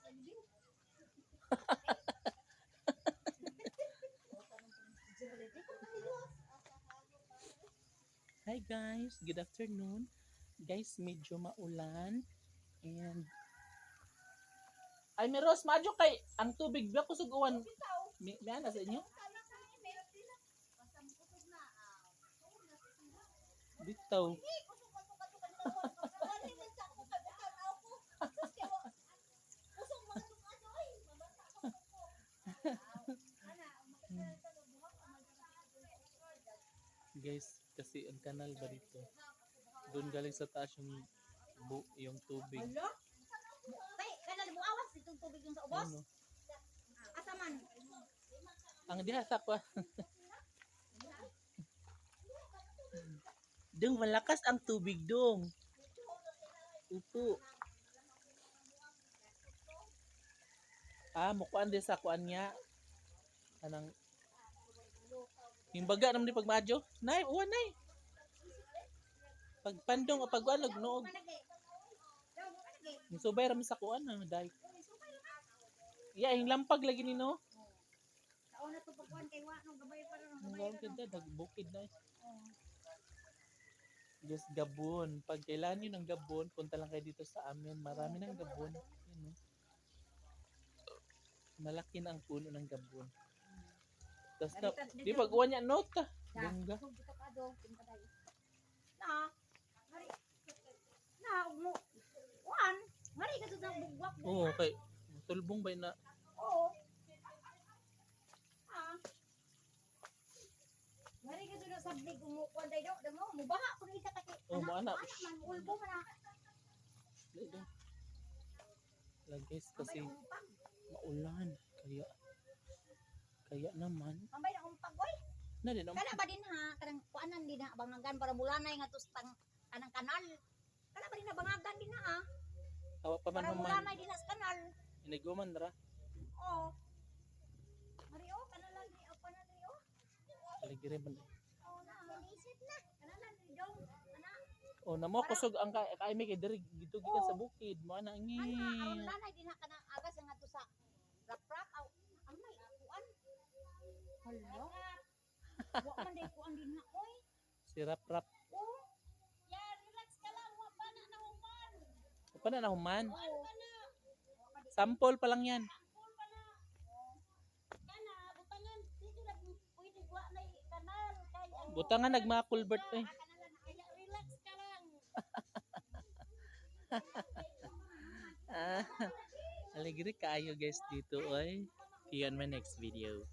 Hi guys, good afternoon. Guys, medyo maulan and ay meros madyo kay ang tubig ba kusog uwan. May ana sa inyo? Bitaw. Guys, kasi ang kanal ba dito? Doon galing sa taas yung tubig. Tay, kanal mo awas itong tubig yung sa ubos. Ano? Asa man? Ang diha sa kwa. Dong malakas ang tubig dong. Upo. Mukuan din sa kuan niya. Anang himbaga naman di pagmadyo. Nay, uwan nay. Pagpandong o pagwanog noog. Yung subay rami sa kuan dahil. Yung lampag lagi ni no. Sa una to pagkuan kay wa nung gabay pa ron Ang gabay. ganda, nagbukid na. Yes, Gabon. Pag kailan yun ng Gabon, punta lang kayo dito sa amin. Marami ng Gabon. Yun, no? Malaki na ang puno ng Gabon. Tapos di pag uwan niya, nota. Bongga. Na. Mari. Na mo. Kuan. Mari ka to nang bugwak. Oo, kay tulbong ba na? Oo. Mari ka to na sablig umukuan day daw. Damo mubaha kun ita ka kay. Oh, mo anak. Man ulbo man na. Lang guys, kasi maulan. Kaya naman. Ambay na umpag oy. Na din Kana ba din ha, kanang kuanan din na bangagan para bulanay nga tos tang kanang kanal. Kana ba din na bangagan din na ha. Awa pa man Para human. bulanay din na sa kanal. Iniguman ra. Oo. Mario, kanalan di ako na Mario. Aligire man. Oo na. Isip na. Kanalan di dong. Ana. Oh, namo kusog ang kay may kay diri dito gikan sa bukid. Mo ana ngi. Ana, aron lanay din na kanang agas nga to sa rap-rap aw. Amay akuan. Hala. Wa man day kuan din na oy. Si Rap. Oo. Ya, relax ka lang, wa pa na nahuman. Pa na human. Oo. Sample pa lang yan. Kana butangan dito lang pwede wa na kanal kay ang Butangan nagma culvert eh. kaya relax ka lang. Aligre kaayo guys dito oy. See you on my next video.